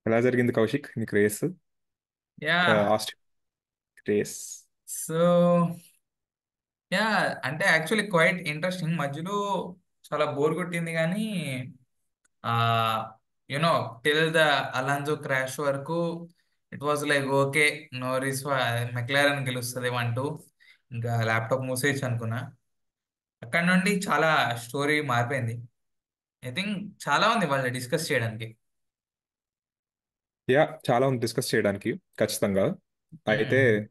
ఎలా జరిగింది కౌశిక్ నీకు race? Yeah Australia race. So yeah అంటే యాక్చువల్లీ క్వైట్ ఇంట్రెస్టింగ్. మధ్యలో చాలా బోర్ కొట్టింది కానీ ఆ you know till the Alonso crash వరకు it was like okay, Norris McLaren గెలుస్తుంది 1-2, ఇంకా ల్యాప్టాప్ మూసేయచ్చు అనుకున్నా. అక్కడ నుండి చాలా స్టోరీ మారిపోయింది. ఐ థింక్ చాలా ఉంది వాళ్ళు డిస్కస్ చేయడానికి. యా, చాలా ఉంది డిస్కస్ చేయడానికి ఖచ్చితంగా. అయితే మ్మ్.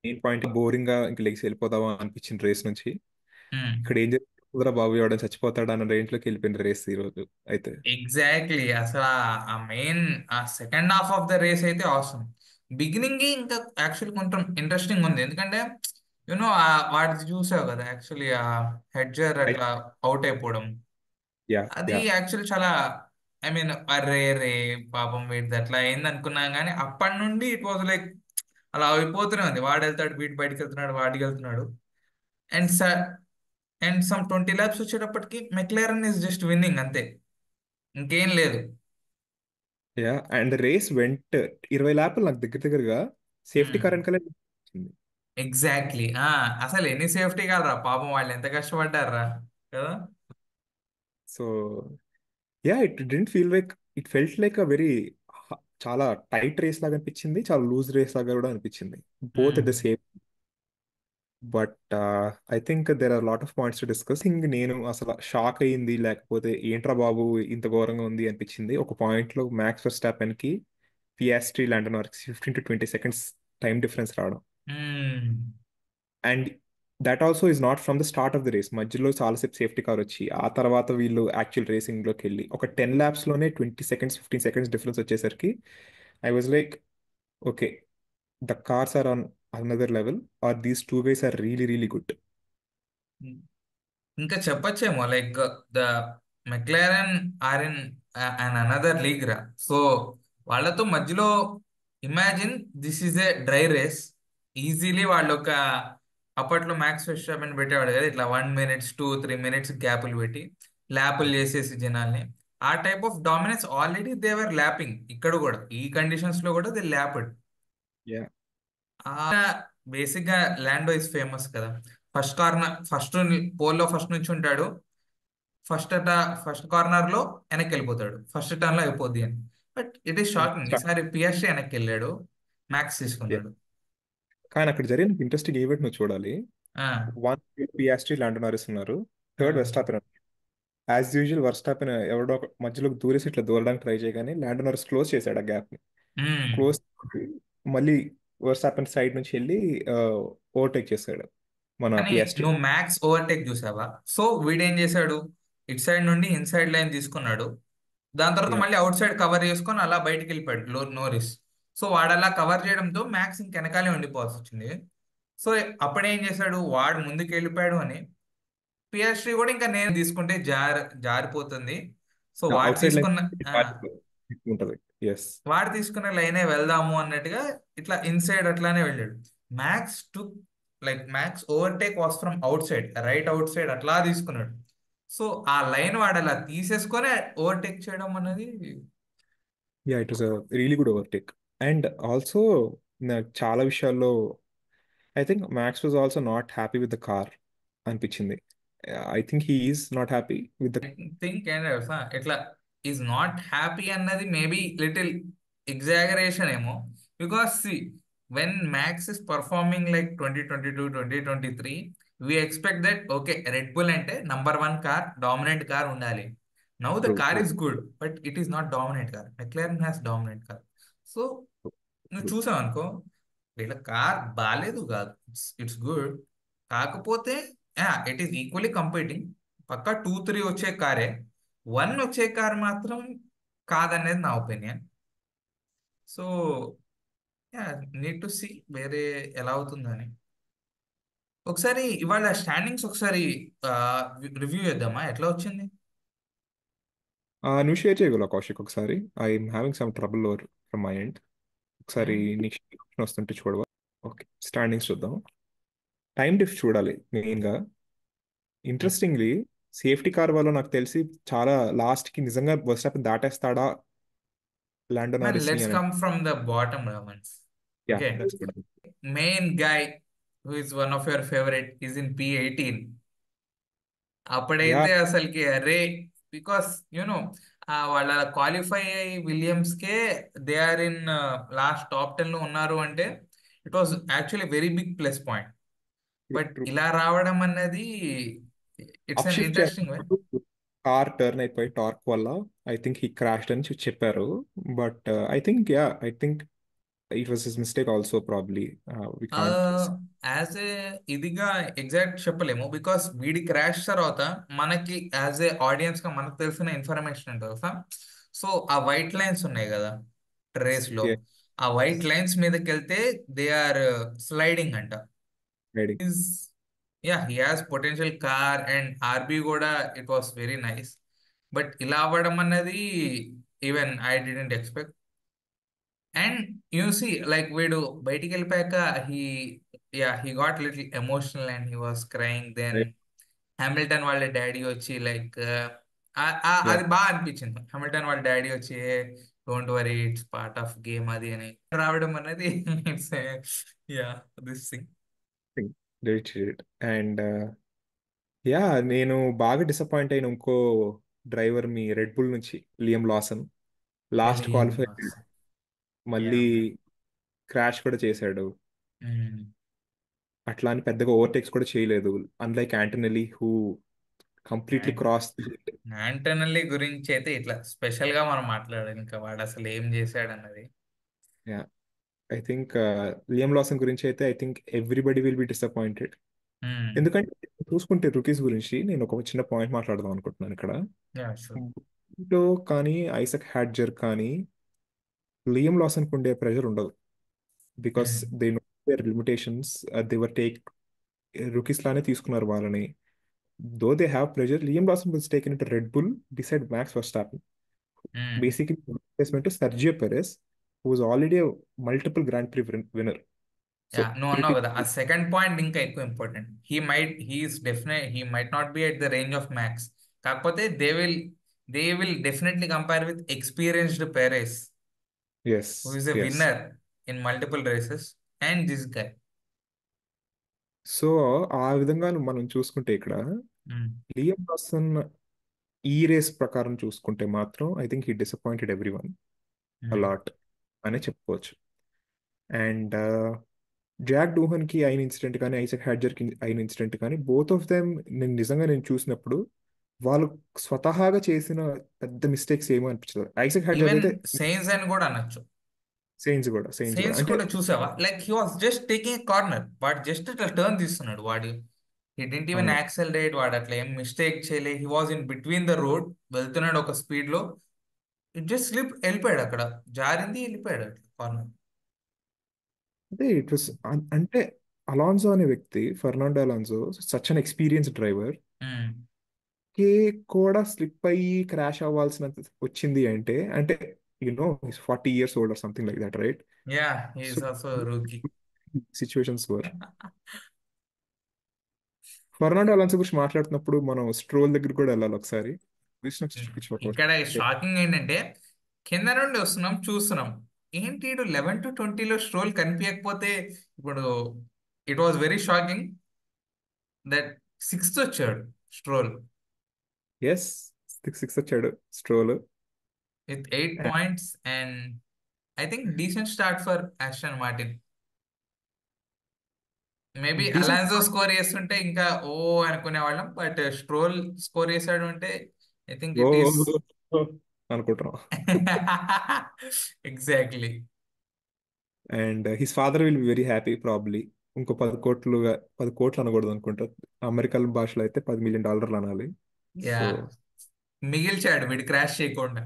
మెయిన్ పాయింట్ బోరింగ్ గా ఇంక లెగ్స్ వెళ్ళిపోదామా అనిపించింది రేస్ నుంచి. ఇక్కడ ఏం జరుగుతుందిరా బాబు, ఎవడని చచ్చిపోతాడు అన్న రేంజ్ లోకి వెళ్ళిపోయింది రేస్ ఈ రోజు అయితే. ఎగ్జాక్ట్లీ. అసలు ఆ మెయిన్ ఆ second half of the race అయితే అవసరం. బిగినింగ్ ఇంకా యాక్చువల్లీ కొంచెం ఇంట్రెస్టింగ్ ఉంది, ఎందుకంటే వాడిది చూసావు కదా యాక్చువల్లీ ఆ హెడ్జర్ అట్లా అవుట్ అయిపోవడం. యా అది యా యాక్చువల్లీ చాలా, ఐ మీన్ అరే రే పాపం వీడిది అట్లా అయింది అనుకున్నాం, కానీ అప్పటి నుండి ఇట్ వాజ్ లైక్ అలా అయిపోతూనే ఉంది. వాడు వెళ్తాడు, వీడు బయటికి వెళ్తున్నాడు, వాడికి వెళ్తున్నాడు. అండ్ అండ్ సమ్ 20 ల్యాబ్స్ వచ్చేటప్పటికి మెక్లారెన్ ఇస్ జస్ట్ విన్నింగ్ అంతే, ఇంకేం లేదు. యా. అండ్ రేస్ వెంట 20 ల్యాప్లు నాకు దగ్గర దగ్గరగా సేఫ్టీ కార్ వెనకాలే వచ్చింది. ఎగ్జాక్ట్లీ. అసలు ఎన్ని సేఫ్టీ కాదురా పాపం, వాళ్ళు ఎంత కష్టపడ్డారా కదా. So yeah, it felt like a very చాలా టైట్ రేస్ లాగా అనిపించింది, చాలా లూజ్ రేస్ లాగా కూడా అనిపించింది. Both hmm. At the same. But I think there are lot of points to discuss. ఇంక నేను అసలు షాక్ అయ్యింది, లేకపోతే ఏంట్రా బాబు ఇంత ఘోరంగా ఉంది అనిపించింది ఒక పాయింట్ లో మ్యాక్స్ వెర్స్టాపెన్ కి పియాస్ట్రీ ల్యాండన్ వరకు 15 to 20 seconds టైం డిఫరెన్స్ రావడం. Hmm. And that also is not from the start of the race. మధ్యలో చాలాసేపు సేఫ్టీ కార్ వచ్చి ఆ తర్వాత వీళ్ళు యాక్చువల్ రేసింగ్ లోకి వెళ్ళి ఒక 10 laps లోనే 20 seconds 15 seconds డిఫరెన్స్ వచ్చేసరికి I was like, okay, the cars are on another level, are these two guys are really really good. ఇంకా చెప్పొచ్చేమో like the McLaren are in and another league రా. So వాళ్ళతో మధ్యలో imagine this is a dry race. Easily వాళ్ళు ఒక అప్పట్లో max వెస్టాపెన్ పెట్టేవాడు కదా, ఇట్లా 1 minutes 2-3 minutes గ్యాపులు పెట్టి ల్యాపులు చేసేసి జనాల్ని. ఆ type of dominance already they were lapping ఇక్కడ కూడా, ఈ కండిషన్స్ లో కూడా దే ల్యాప్డ్. యా బేసిక్ గా ల్యాండో ఇస్ ఫేమస్ కదా. ఫస్ట్ పోల్లో ఫస్ట్ నుంచి ఉంటాడు. ఫస్ట్ అట ఫస్ట్ కార్నర్ లో వెనక్కి వెళ్ళిపోతాడు, ఫస్ట్ టర్న్ లో అయిపోద్ది అని. బట్ ఇట్ ఈస్ షాకింగ్, ఈసారి పిఎస్సి వెనక్కి వెళ్ళాడు, మ్యాక్స్ తీసుకున్నాడు. కానీ అక్కడ జరిగిన ఇంట్రెస్టింగ్ ఈవెంట్ నువ్వు చూడాలి. ఆ, వన్ పియాస్ట్రీ ల్యాండో నారిస్ ఉన్నారు, ఆ, థర్డ్ వెస్టాపెన్. యాజ్ యూజువల్ వర్స్టాపెన్ ఎవడో ఒక మధ్యలోకి దూరేసి ఇట్లా దూరడానికి ట్రై చేయగానే ల్యాండో నారిస్ క్లోజ్ చేశాడు ఆ గ్యాప్ ని. మ్మ్. క్లోజ్ మళ్ళీ వర్స్టాపెన్ సైడ్ నుంచి వెళ్ళి ఓవర్టేక్ చేశాడు మన కానీ పియాస్ట్రీ. నువ్వు మ్యాక్స్ ఓవర్టేక్ చూసావా? సో వీడేం చేశాడు, ఇట్ సైడ్ నుండి ఇన్సైడ్ లైన్ తీసుకున్నాడు. దాని తర్వాత యా మళ్ళీ అవుట్ సైడ్ కవర్ చేసుకొని అలా బయటికి వెళ్ళిపోయాడు నోరిస్. సో వాడు అలా కవర్ చేయడంతో మ్యాక్స్ ఇంక వెనకాలే ఉండిపోవాల్సి వచ్చింది. సో అప్పుడేం చేశాడు, వాడు ముందుకు వెళ్ళిపోయాడు అని పిఎస్జీ కూడా ఇంకా నేను తీసుకుంటే జారిపోతుంది. సో అవుట్ సైడ్ లైన్ ఆ, ఉంటుంది. ఎస్. వాడు తీసుకున్న లైనే వెళ్దాము అన్నట్టుగా ఇట్లా ఇన్సైడ్ అట్లానే వెళ్ళాడు. Max to like max overtake was from out side, right out side అట్లా తీసుకున్నాడు. సో ఆ లైన్ వాడు అలా తీసేసుకొని ఓవర్టేక్ చేయడం అనేది. Yeah, it was a really good overtake. And also చాలా విషయాల్లో I think Max was also not happy with the car అనిపించింది. I think he is not happy with the. Think and ఇట్లా is not happy అన్నది maybe little exaggeration ఏమో. Because see when Max is performing like 2022 2023, we expect that okay Red Bull అంటే #1 car, dominant car ఉండాలి. Now the true car true is good but it is not dominant car. McLaren has dominant car. So నువ్వు true. చూసావు అనుకో, వీళ్ళ car బాగాలేదు కాదు, it's good. కాకపోతే it is equally competing. పక్కా 2-3 వచ్చే కారే, 1 వచ్చే కార్ మాత్రం కాదనేది నా opinion. So need to see వేరే ఎలా అవుతుందని. ఒకసారి ఇవాళ స్టాండింగ్స్ ఒకసారి రివ్యూ చేద్దామా, ఎట్లా వచ్చింది? నువ్వు షేర్ చేయగలవు కౌశిక్ ఒకసారి? I'm having some trouble over from my end. ఒకసారి నీకు ఆప్షన్ వస్తుంటే చూడవా? ఓకే, స్టాండింగ్స్ చూద్దాం. టైం డిఫ్ చూడాలి మెయిన్గా. ఇంట్రెస్టింగ్లీ సేఫ్టీ కార్ వల్ల నాకు తెలిసి చాలా లాస్ట్కి నిజంగా బస్ స్టాప్ దాటేస్తాడా లాండో Man, నారిస్ ని let's అని. come from the bottom, Ramans. Yeah, Okay. That's good. Main guy who is one of your favorite is in P18. Yeah, అప్పుడైతే అసలుకి అరే, బికాస్ యూనో వాళ్ళ క్వాలిఫై అయ్యి విలియమ్స్ కే they are in last top 10 లో ఉన్నారు అంటే it was actually very big plus point. But ఇలా రావడం అన్నది it's up an shift interesting way. చేసినప్పుడు కార్ టర్న్ అయిపోయి టార్క్ వల్ల ఐ థింక్ హీ క్రాష్డ్ అని చెప్పారు. But I think it was his mistake also probably. We can't. As a ఇదిగా exact చెప్పలేము, బికాస్ వీడి క్రాష్ తర్వాత మనకి యాజ్ ఏ ఆడియన్స్ గా మనకు తెలిసిన ఇన్ఫర్మేషన్ ఏంటో తెలుసా. సో ఆ వైట్ లైన్స్ ఉన్నాయి కదా రేస్ లో, ఆ వైట్ లైన్స్ మీదకి వెళ్తే దే ఆర్ స్లైడింగ్ అంట. Is yeah, he has potential car and RB కూడా it was very nice. But ఇలా అవ్వడం అన్నది even I didn't expect. And you see like వీడు బయటికి వెళ్ళిపోయాక he he got little emotional and he was crying. Then Hamilton వాళ్ళ daddy వచ్చి like అది బాగా అనిపించింది. హామిల్టన్ వాళ్ళ డాడీ వచ్చి don't worry it's part of game అది అని రావడం అనేది it's yeah this thing. And yeah, నేను బాగా డిసప్పాయింట్ అయిన ఇంకో డ్రైవర్ మీ రెడ్ బుల్ నుంచి Liam Lawson. Last Liam qualify Lawson. Yeah మళ్ళీ మ్యాన్. క్రాష్ కూడా చేశాడు. అట్లా అని పెద్దగా ఓవర్టేక్స్ కూడా చేయలేదు, అన్లైక్ యాంటనెల్లి హూ కంప్లీట్లీ క్రాస్. యాంటనల్లి గురించి అయితే ఇట్లా స్పెషల్ గా మనం మాట్లాడాలి, ఇంకా వాడు అసలు ఏం చేశాడు అన్నది. Yeah, I think Liam Lawson గురించి అయితే I think everybody will be disappointed. ఎందుకంటే చూసుకుంటే రుకీస్ గురించి నేను ఒక చిన్న పాయింట్ మాట్లాడదాం అనుకుంటున్నాను ఇక్కడ. Yeah sure. లో కానీ ఐసక్ హ్యాడ్జర్ కానీ లియం లాసన్ కు ఉండే ప్రెషర్ ఉండదు. Because they know their limitations. They were take rookies లానే తీసుకున్నారు వాళ్ళని. Though they have pressure, Liam Lawson was taken it Red Bull beside Max Verstappen. Basically replacement Sergio Perez, who was already multiple grand prix winner. So yeah, నువ్వు అన్నావు కదా ఆ second point ఇంకా ఎక్కువ important. He's definite he might not be at the range of Max, కాకపోతే they will definitely compare with experienced Perez yes, who is a yes. Winner in multiple races and this guy. So ఆ విధంగా మనం చూసుకుంటే ఇక్కడ Liam Lawson ఈ race ప్రకారం చూసుకుంటే మాత్రం I think he disappointed everyone a lot అనే చెప్పుకోవచ్చు. అండ్ జాక్ డూహన్ కి అయిన ఇన్సిడెంట్ కానీ ఐసక్ హ్యాడ్జర్ కి అయిన ఇన్సిడెంట్ కానీ బోత్ ఆఫ్ దెమ్ నేను చూసినప్పుడు వాళ్ళు స్వతహాగా చేసిన పెద్ద మిస్టేక్స్ ఏమో అనిపించదు. ఐసక్ హ్యాడ్జర్ ఈవెన్ అయితే సెయిన్స్ అని కూడా అనొచ్చు. సెయిన్స్ కూడా సెయిన్స్ అంటే కూడా చూసావా, like he was just taking corner, వాడు జస్ట్ ఇట్లా టర్న్ తీస్తున్నాడు వాడు. హీ డింట్ ఈవెన్ అవును. యాక్సెలరేట్, వాడు అట్లా ఏం మిస్టేక్ చేయలే. He was in between the road వెళ్తున్నాడు ఒక స్పీడ్ లో, ఇట్ జస్ట్ స్లిప్ వెళ్ళిపోయాడు అక్కడ, జారింది వెళ్ళిపోయాడు అట్లా కార్నర్. అంటే ఇట్ వాస్ అంటే అలాన్సో అనే వ్యక్తి, Fernando Alonso, such an experience driver కే కూడా స్లిప్ అయ్యి క్రాష్ అవ్వాల్సిన వచ్చింది అంటే అంటే 40 years old or something like that, right? Yeah, So he's also rookie. situations were. Fernando Alonso గురించి మాట్లాడుతున్నప్పుడు మనం స్ట్రోల్ దగ్గర కూడా వెళ్ళాలి ఒకసారి. ఇక్కడ షాకింగ్ ఏంటంటే కింద నుండి వస్తున్నాం చూస్తున్నాం, ఏంటి 11 to 20లో స్ట్రోల్ కనిపించకపోతే ఇప్పుడు it was very shocking that sixth వచ్చాడు స్ట్రోల్ ఎస్, సిక్స్ సిక్స్ వచ్చాడు Stroll. With 8 points and I think decent start for Aston Martin. Maybe decent. Alonso score చేస్తుంటే ఇంకా ఓ అనుకునే వాళ్ళం, బట్ స్ట్రోల్ స్కోర్ చేశాడు అంటే I think oh it is అనుకుంటున్నాం. Exactly. And his father will be very happy probably. ఇంకో 10 కోట్లు, 10 కోట్లు అనకూడదు అనుకుంటా, అమెరికన్ భాషలో అయితే $10 million అనాలి. యా, సో మిగిల్చాడు వీడు క్రాష్ చేయకుండా.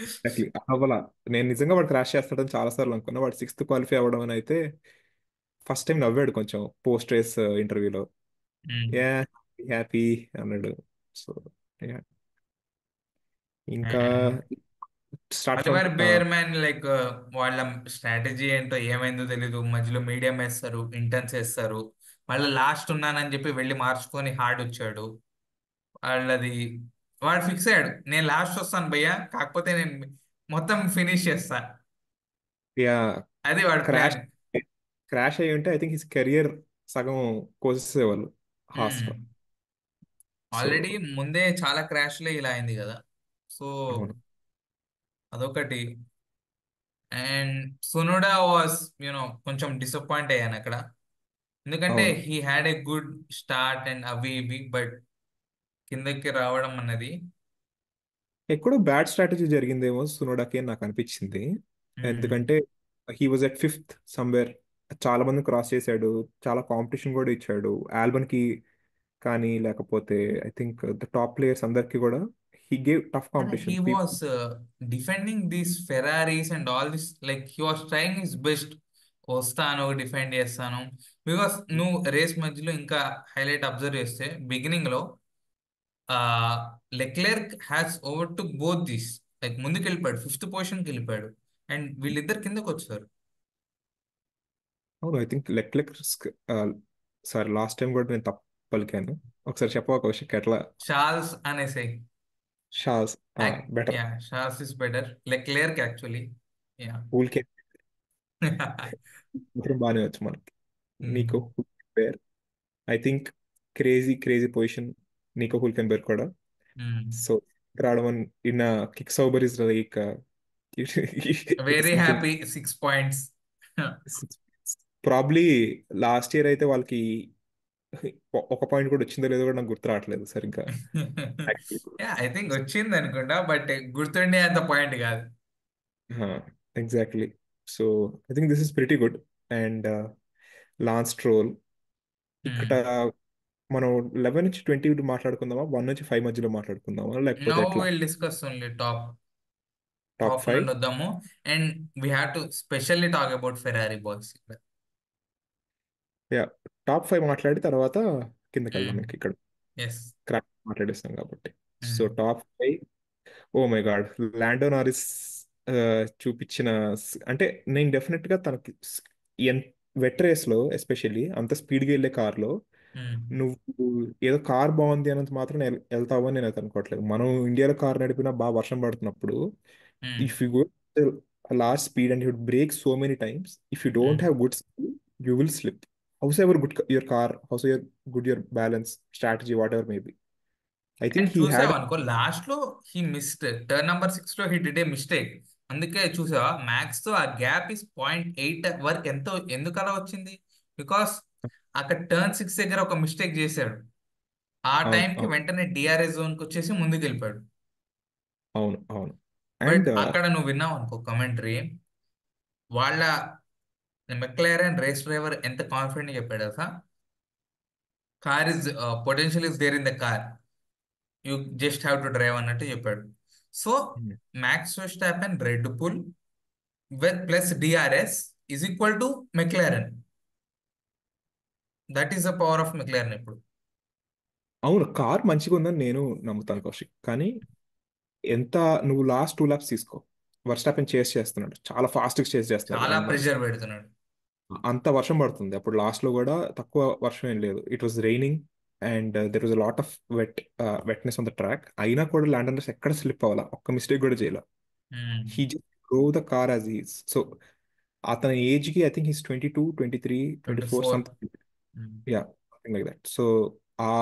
ఎగ్జాక్ట్లీ అవ్వాల. నేను నిజంగా వాడు క్రాష్ చేస్తాడని చాలా సార్లు అనుకున్నా. వాడు సిక్స్త్ క్వాలిఫై అవ్వడం అని అయితే ఫస్ట్ టైం నవ్వాడు కొంచెం పోస్ట్ రేస్ ఇంటర్వ్యూలో. యా, హ్యాపీ అన్నాడు. సో ఇంకా స్టార్ట్ ఫ్రమ్. ఆలివర్ బేర్మెన్ లైక్ వాళ్ళ స్ట్రాటజీ ఏంటో ఏమైందో తెలీదు, మధ్యలో మీడియం వేస్తారు, ఇంటర్న్స్ వేస్తారు, మళ్ళీ లాస్ట్ ఉన్నానని చెప్పి వెళ్ళి మార్చుకొని హార్డ్ వచ్చాడు వాళ్ళది. వాడు ఫిక్స్ అయ్యాడు, నేను లాస్ట్ వస్తాను భయ్యా, కాకపోతే నేను మొత్తం ఫినిష్ చేస్తా. యా అది వాడి క్రాష్ ప్లాన్. క్రాష్ అయ్యి ఉంటే ఐ థింక్ హిస్ కెరియర్ సగం కోసేసేవాళ్ళు హాస్. సో ఆల్రెడీ ముందే చాలా క్రాష్లే ఇలా అయింది కదా. సో అవును. అదొకటి. అండ్ సునోడా వాస్ కొంచెం డిసప్పాయింట్ అయ్యాను అక్కడ. ఎందుకంటే అవును, he had a good start and అవి ఇవి, బట్ కిందకి రావడం అన్నది. ఎక్కడో బ్యాడ్ స్ట్రాటజీ జరిగిందేమో సునోడాకి అని నాకు అనిపించింది. మ్మ్. ఎందుకంటే he was at fifth somewhere, చాలా మంది క్రాస్ చేశాడు, చాలా కాంపిటీషన్ కూడా ఇచ్చాడు ఆల్బన్ కి. కానీ లేకపోతే I think the top players అందరికి కూడా he gave tough He competition. was defending these Ferraris and all this. Like he was trying his best. వస్తాను, డిఫెండ్ చేస్తాను. బికాస్ నువ్వు రేస్ మధ్యలో ఇంకా హైలైట్ అబ్జర్వ్ చేస్తే బిగినింగ్ లో Leclerc has over to both this. Like ముందుకు వెళ్ళిపోయాడు, fifth position కి వెళ్ళిపోయాడు. అండ్ వీళ్ళిద్దరు కిందకు వచ్చారు. అవును, I think Leclerc sorry last time కూడా నేను తప్పు పలికాను. ఒకసారి చెప్పవా కౌశిక్ ఎట్లా? చార్ల్స్ అనేసి. షాస్ better. Yeah, Charles is better Leclerc actually. Yeah. ఊల్కే మాత్రం బాగానే వచ్చు మనకి. నీకో పేర్ I think crazy crazy position Nico Hulkenberg కూడా. సో రావడం in Kick Sauber is like it is very something. Happy 6 points. Probably last year అయితే వాళ్ళకి ఒక పాయింట్ కూడా వచ్చిందో లేదో కూడా నాకు గుర్తు రావట్లేదు సరిగ్గా. యా, ఐ థింక్ వచ్చింది అనుకుంటా, బట్ గుర్తుండే అంత పాయింట్ కాదు. Exactly. So I think this is pretty good. And lance troll ఇక్కడ మనం 11 నుంచి 20 మాట్లాడుకుందామా, 1 నుంచి 5 మధ్యలో మాట్లాడుకుందామా, లేకపోతే నౌ ఎట్లా? Will discuss only top. Top top five నుండి వద్దాము. And we have to specially talk about Ferrari boys. Yeah, top 5 మాట్లాడి తర్వాత కిందకి వెళ్దాం ఇంక ఇక్కడ. ఎస్. క్రాక్ మాట్లాడేస్తాం కాబట్టి. So top 5, oh my god, Lando Norris చూపించిన అంటే నేను డెఫినెట్ గా తనకి ఎంత వెట్ రేస్ లో ఎస్పెషల్లీ అంత స్పీడ్ గా వెళ్ళే కార్ లో నువ్వు ఏదో కార్ బాగుంది అన్నంత మాత్రం వెళ్తావు అని నేను అయితే అనుకోవట్లేదు. మనం ఇండియాలో కార్ నడిపినా బాగా వర్షం పడుతున్నప్పుడు if you go last speed and you break so many times, if you don't have good skill you will slip. House ever good your car, house ever good your balance strategy, what ever maybe. I and think he చూసావు had. అనుకో, last లో he missed turn number 6 లో he did a mistake. అందుకే చూసావా, max తో ఆ gap is 0.8 వరకు ఎంతో ఎందుకు అలా వచ్చింది. బికాస్ అక్కడ టర్న్ 6 దగ్గర ఒక మిస్టేక్ చేశాడు. ఆ అవును, టైంకి అవును, వెంటనే డిఆర్ఎస్ జోన్ కి వచ్చేసి ముందుకు వెళ్ళిపోయాడు. అవును, అవును. బట్ అండ్ అక్కడ నువ్వు విన్నావు అనుకో కమెంటరీ, వాళ్ళ మెక్లారెన్ రేస్ డ్రైవర్ ఎంత కాన్ఫిడెంట్ చెప్పాడు అసలు. Car is potential is there in the car, you just have to drive అన్నట్టు చెప్పాడు. So Max Verstappen Red Bull with plus DRS is equal to McLaren. That is the power of McLaren ఇప్పుడు. అవును, car మంచిగా ఉందని నేను నమ్ముతాను కౌశిక్. కానీ ఎంత, నువ్వు లాస్ట్ 2 laps తీసుకో, వర్స్టాపెన్ చేస్ చేస్తున్నాడు, చాలా ఫాస్ట్ చేస్ చేస్తున్నాడు చాలా అండ్ ప్రెషర్ పెడుతున్నాడు. అంత వర్షం పడుతుంది. అప్పుడు లాస్ట్ లో కూడా తక్కువ వర్షం ఏం లేదు, it was raining and there was lot of wetness on the track. అయినా కూడా ల్యాండర్స్ ఎక్కడ స్లిప్ అవ్వాలా, ఒక్క మిస్టేక్ కూడా చేయాల. He just drove the car as is. So అతని ఏజ్ కి I think he's 22, 23, 24 24. Something. Yeah, something like that. So ఆ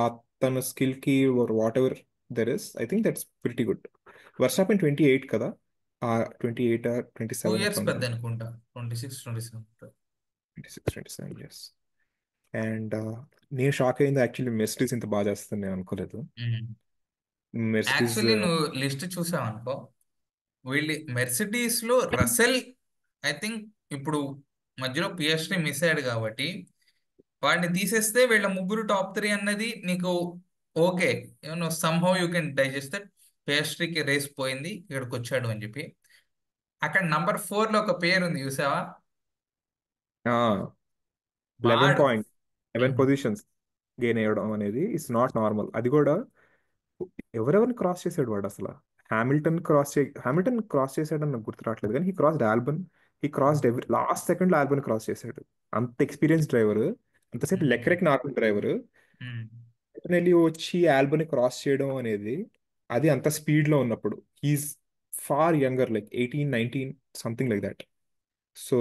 తన స్కిల్ కి whatever there is, I think that's pretty good. Verstappen 28 కదా, 28 టూ 27 ఇయర్స్ ఎట్లా పెద్ద ఉండదు. అనుకుంటా, 26, 27. 26, 27 years. అండ్ నేను షాక్ అయింది యాక్చువల్లీ, మెర్సిడీస్ ఇంత బాగా చేస్తుంది నేను అనుకోలేదు. మెర్సిడీస్ యాక్చువల్లీ నువ్వు లిస్ట్ చూసావు అనుకో, వీళ్ళు మెర్సిడీస్ లో రసెల్ ఐ థింక్ ఇప్పుడు మధ్యలో పిఎస్టీ మిస్ అయ్యాడు కాబట్టి వాడిని తీసేస్తే వీళ్ళ ముగ్గురు టాప్ 3 అన్నది నీకు okay. Somehow you can digest that. పిఎస్టీకి రేస్ పోయింది, ఇక్కడికి వచ్చాడు అని చెప్పి. అక్కడ నంబర్ 4 లో ఒక పేరు ఉంది చూసావా. 11 వాడు పాయింట్ 11 పొజిషన్స్ గెయిన్ అయ్యడం అనేది ఇట్స్ నాట్ నార్మల్. అది కూడా ఎవరెవరిని క్రాస్ చేసాడు వాడు అసలు. హామిల్టన్ క్రాస్ చేసాడని నాకు గుర్తు రావట్లేదు, కానీ హీ క్రాస్డ్ ఆల్బన్. హీ క్రాస్డ్ ఎవరి లాస్ట్ సెకండ్ లో ఆల్బన్ క్రాస్ చేశాడు. అంత ఎక్స్పీరియన్స్ డ్రైవర్, అంతసేపు లెక్రెక్ నార్మల్ డ్రైవర్ వెళ్ళి వచ్చి ఆల్బన్ క్రాస్ చేయడం అనేది, అది అంత స్పీడ్ లో ఉన్నప్పుడు he's far younger, like 18 19 something like that. So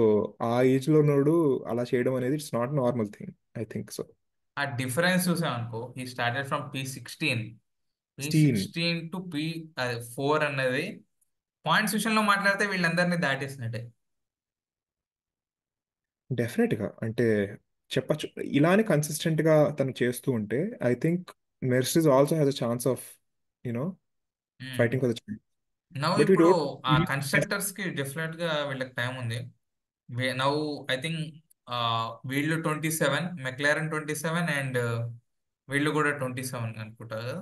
ఆ ఏజ్ లో ఉన్నోడు అలా చేయడం అనేది it's not normal thing, I think so. ఆ డిఫరెన్స్ చూసామనుకో, ఈ స్టార్టెడ్ ఫ్రమ్ P16, పీ స్టీన్. సిక్స్టీన్ టు P4 అన్నది పాయింట్స్ విషయంలో మాట్లాడితే వీళ్ళందరినీ దాటేసినట్టే. డెఫినెట్ గా అంటే చెప్పచ్చు. ఇలానే కన్సిస్టెంట్ గా తను చేస్తూ ఉంటే I think Mercedes also has a chance of you know fighting for the champion. నవ్వు బట్ వీ ఇప్పుడు డోంట్. ఆ కన్స్ట్రక్టర్స్ కి డెఫినెట్ గా వీళ్ళకి టైం ఉంది. నవ్వు ఐ థింక్ వీళ్ళు 27, మెక్లారెన్ 27, అండ్ వీళ్ళు కూడా 27 అనుకుంటా కదా.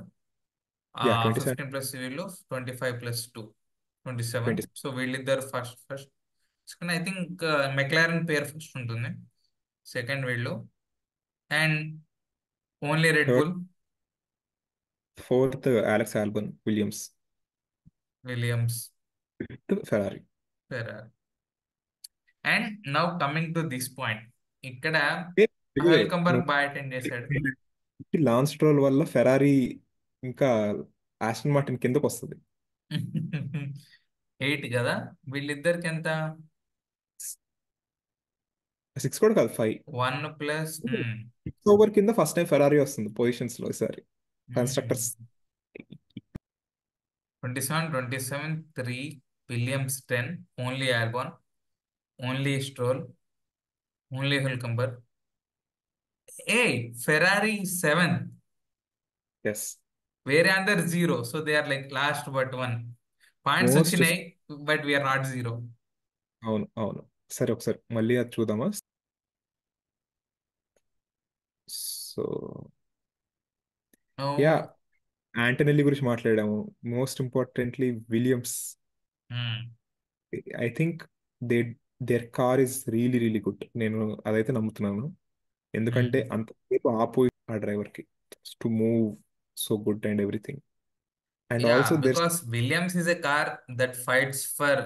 యా 27. 15 ప్లస్ వీళ్ళు 25 + 2, 27. 20. సో వీళ్ళిద్దరు first first. I think McLaren పేరు ఫస్ట్ ఉంటుంది, సెకండ్ వీళ్ళు, and only Red third, Bull, fourth Alex Albon Williams, Williams, fifth Ferrari. Ferrari. And now coming to this point, ఇక్కడ ఇదిగే హల్కంబర్గ్ నువ్వు బాగా అటెండ్ చేశాడు. లాన్స్ స్ట్రోల్ వల్ల ఫెరారీ ఇంకా ఆస్టన్ మార్టిన్ కిందకు వస్తుంది. 8 కదా వీళ్ళిద్దరికి ఎంత? 6 కూడా కాదు, 5. 1 ప్లస్ 6 ఓవర్ కింద ఫస్ట్ టైం ఫెరారీ వస్తుంది పొజిషన్స్ లో ఈసారి constructors. 27, 27, 3, Williams 10, only Albon, only Stroll, only Hulkenberg. ఏ ఫెరారీ 7, ఎస్. వేరే అందరు 0. So they are like last but one. Points most. వచ్చినాయి, బట్ వీఆర్ నాట్ 0. అవును అవును. సరే ఒకసారి మళ్ళీ అది చూద్దామా. సో యా, ఆంటనెల్లి గురించి మాట్లాడాము. Most importantly Williams. I think they their car is really really good. నేను అదైతే నమ్ముతున్నాను. ఎందుకంటే అంతసేపు ఆపోయి ఆ డ్రైవర్ కి to move so good and everything. And yeah, also there. Because Williams is a car that fights for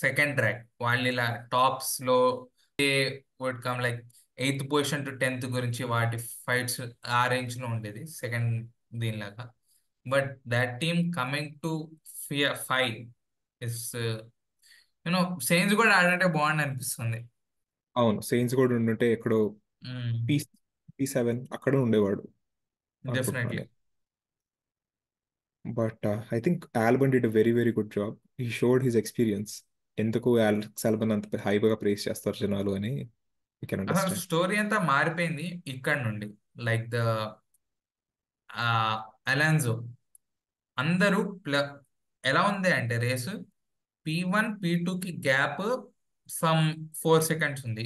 second track. వాళ్ళు ఇలా టాప్స్ లో would come like 8th position to 10th గురించి వాటి ఫైట్స్ ఆ రేంజ్ లో ఉండేది second దీనిలాగా. But that team coming to 5 is sense కూడా ఆడంటే బాగుంది అనిపిస్తుంది. అవును, సెయిన్స్ కూడా ఉండుంటే ఎక్కడో పీ P7 అక్కడ ఉండేవాడు అనుకుంటున్నాను డెఫినెట్లీ. నేను. But I think Albon did a very very good job. He showed his experience. ఎందుకు అలెక్స్ ఆల్బన్ అంత హైగా ప్రేస్ చేస్తారు జనాలు అని యూ కెన్ అసలు అండర్స్టాండ్. స్టోరీ అంతా మారిపోయింది ఇక్కడ నుండి. లైక్ అలాన్జో అందరూ ఎలా ఉంది అంటే రేసు P1 P2కి గ్యాప్ సమ్ 4 సెకండ్స్ ఉంది.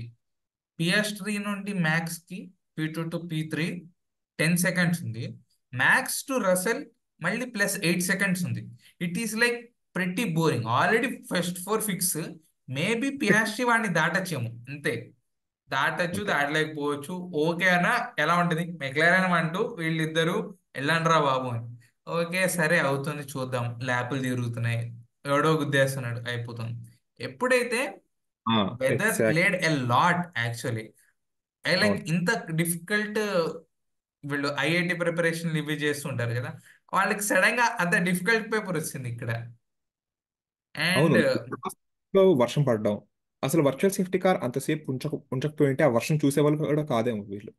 PS3 నుండి మ్యాక్స్ కి, P2 to P3 10 సెకండ్స్ ఉంది. మ్యాక్స్ టు రసెల్ మళ్ళీ +8 సెకండ్స్ ఉంది. It is like pretty boring. Already first 4 fix. Maybe Piastri వాడిని దాటచ్చేమో అంతే. దాటచ్చు, అంతే. దాటలేకపోవచ్చు. ఓకే అన్న, ఎలా ఉంటది మెక్లారెన్ అంటూ వీళ్ళిద్దరూ వెళ్ళండ్రా బాబు అని. ఓకే సరే అవుతుంది చూద్దాం, ల్యాపులు తిరుగుతున్నాయి, ఎవడో గుద్దేస్తున్నాడు అయిపోతుంది. ఎప్పుడైతే weather exact. Played a lot actually. I like అవును ఇంత డిఫికల్ట్. వీళ్ళు ఐఐటి ప్రిపరేషన్ ఇవి చేస్తుంటారు కదా, వాళ్ళకి సడన్ గా అంత డిఫికల్ట్ పేపర్ వచ్చింది ఇక్కడ. అవును. అండ్ లో వర్షం పడడం, అసలు వర్చువల్ సేఫ్టీ కార్ అంతసేపు ఉంచకపోయింటే ఆ వర్షం చూసే వాళ్ళు కూడా కాదేమో వీళ్ళు.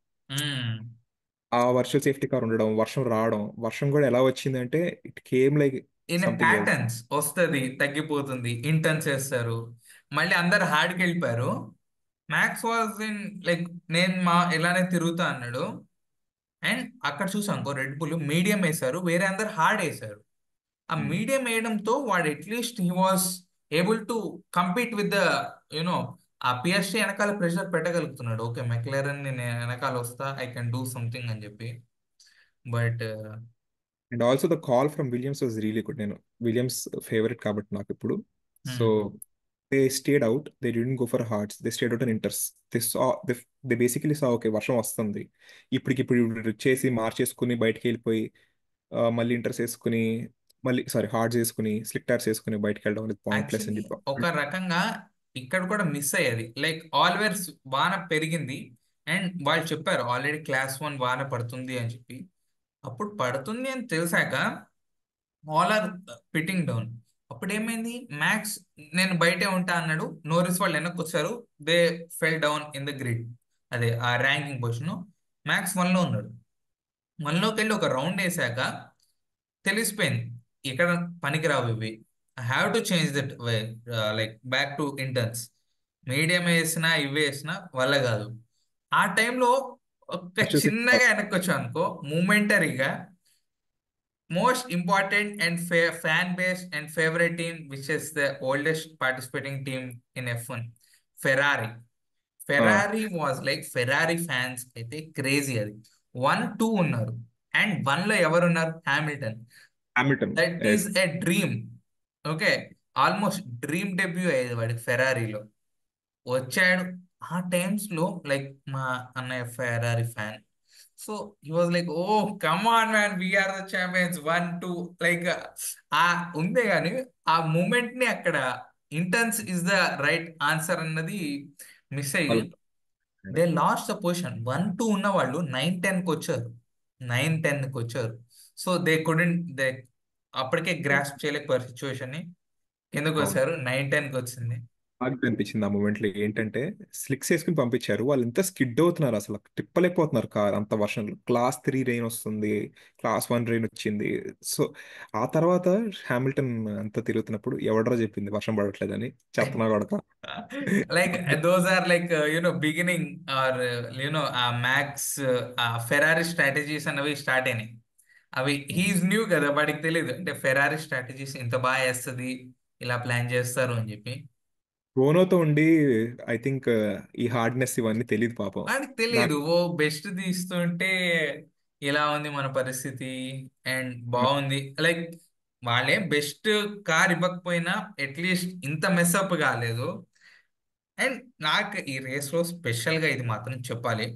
ఆ వర్చువల్ సేఫ్టీ కార్ ఉండడం, వర్షం రావడం, వర్షం కూడా ఎలా వచ్చిందంటే it came like in something else. Patterns వస్తుంది, తగ్గిపోతుంది, ఇంటర్న్స్ చేస్తారు, మళ్ళీ అందరు హార్డ్కి వెళ్ళిపోయారు. మ్యాక్స్ వాజ్ ఇన్ లైక్ నేను ఇలానే తిరుగుతా అన్నాడు. అండ్ అక్కడ చూసాం ఇంకో రెడ్ బుల్ మీడియం వేశారు, వేరే అందరు హార్డ్ వేశారు. ఆ మీడియం వేయడంతో వాడు at least he was able to compete with the you know ఆ పిఎస్టీ వెనకాల ప్రెషర్ పెట్టగలుగుతున్నాడు. ఓకే మెక్లెరన్ నేను వెనకాల వస్తా, ఐ కెన్ డూ సంథింగ్ అని చెప్పి. But and also the call from Williams was really good. నేను విలియమ్స్ ఫేవరెట్ కాబట్టి నాకు ఇప్పుడు. So they stayed out, they didn't go for hards, they stayed out and inters. They saw they basically saw okay వర్షం వస్తుంది, ఇప్పటికిప్పుడు చేసి మార్చేసుకుని బయటికి వెళ్ళిపోయి మళ్ళీ ఇంటర్స్ వేసుకుని, మళ్ళీ సారీ హార్డ్స్ వేసుకుని స్లిక్ టైర్స్ వేసుకుని బయటికి వెళ్ళడం అనేది పాయింట్లెస్ అని యాక్చువల్లీ చెప్పి. ఒక రకంగా ఇక్కడ కూడా మిస్ అయ్యేది. లైక్ ఆల్వేస్ వాన పెరిగింది అండ్ వాళ్ళు చెప్పారు ఆల్రెడీ క్లాస్ 1 వాన పడుతుంది అని చెప్పి. అప్పుడు పడుతుంది అని తెలిసాక ఆల్ ఆర్ పిట్టింగ్ డౌన్. అప్పుడు ఏమైంది, మ్యాక్స్ నేను బయటే ఉంటా అన్నాడు, నోరిస్ వాళ్ళు వెనక్కి వచ్చారు. They fell down in the grid, అదే ఆ ర్యాంకింగ్ పొజిషన్. మ్యాక్స్ వన్ లో ఉన్నాడు. వన్ లోకి వెళ్ళి ఒక రౌండ్ వేసాక తెలిసిపోయింది ఇక్కడ పనికిరావు ఇవి, I have to change that way, like back to interns. Medium వేసినా ఇవి వేసినా వల్ల కాదు. ఆ టైంలో ఒక్క ఫస్ట్ చిన్నగా వెనక్కి వచ్చాం అనుకో, మూమెంటరీగా most important and fan based and favorite team, which is the oldest participating team in F1, Ferrari. Ferrari was like Ferrari fans అయితే క్రేజీ అది. 1 2 ఉన్నారు, అండ్ వన్ లో ఎవరు ఉన్నారు, Hamilton. Hamilton. That is yes. A dream. Okay, almost dream debut అయ్యేది వాడికి ఫెరారీలో. వచ్చాడు. ఆ టైమ్స్ లో లైక్ మా అన్నయ్య Ferrari fan. So he was like, oh come on man, we are the champions 1 2. Like ఆ ఉందే గాని ఆ మూమెంట్ ని అక్కడ intense is the right answer అన్నది మిస్ అయ్యి దే లాస్ట్ ద పొజిషన్. 1 2 ఉన్న వాళ్ళు 9 10కి వచ్చారు. 9 10కి వచ్చారు. సో దే కుడెంట్ దే అప్పటికే గ్రాస్ప్ చేయలేకపోయారు సిచ్యువేషన్ ని. కిందకు అవును. వచ్చారు, 9 10కి వచ్చింది. నాకు అనిపించింది ఆ మూమెంట్ లో ఏంటంటే, స్లిక్స్ వేసుకుని పంపించారు, వాళ్ళు ఎంత స్కిడ్ అవుతున్నారు అసలు, తిప్పలేకపోతున్నారు కార్ అంత వర్షంలో. క్లాస్ 3 రెయిన్ వస్తుంది, క్లాస్ 1 రెయిన్ వచ్చింది. సో ఆ తర్వాత హ్యామిల్టన్ అంతా తిరుగుతున్నప్పుడు ఎవడరా చెప్పింది వర్షం పడట్లేదని, చెత్తనా కొడక. Like those are like beginning or max Ferrari strategies అన్నవి స్టార్ట్ అయినాయి. అవి హీఈస్ న్యూ కదా, వాడికి తెలియదు అంటే ఫెరారీ స్ట్రాటజీస్ ఇంత బాగా వేస్తుంది, ఇలా ప్లాన్ చేస్తారు అని చెప్పి. బోనోతో ఉండి ఐ థింక్ ఈ హార్డ్నెస్ ఇవన్నీ తెలియదు పాపం. వాడికి తెలియదు, నాకు ఓ బెస్ట్ తీస్తుంటే ఇలా ఉంది మన పరిస్థితి, అండ్ బాగుంది. లైక్ వాళ్ళే బెస్ట్ కార్ ఇవ్వకపోయినా అట్లీస్ట్ ఇంత మెస్అప్ కాలేదు. అండ్ నాకు ఈ రేస్ లో స్పెషల్ గా ఇది మాత్రం చెప్పాలి.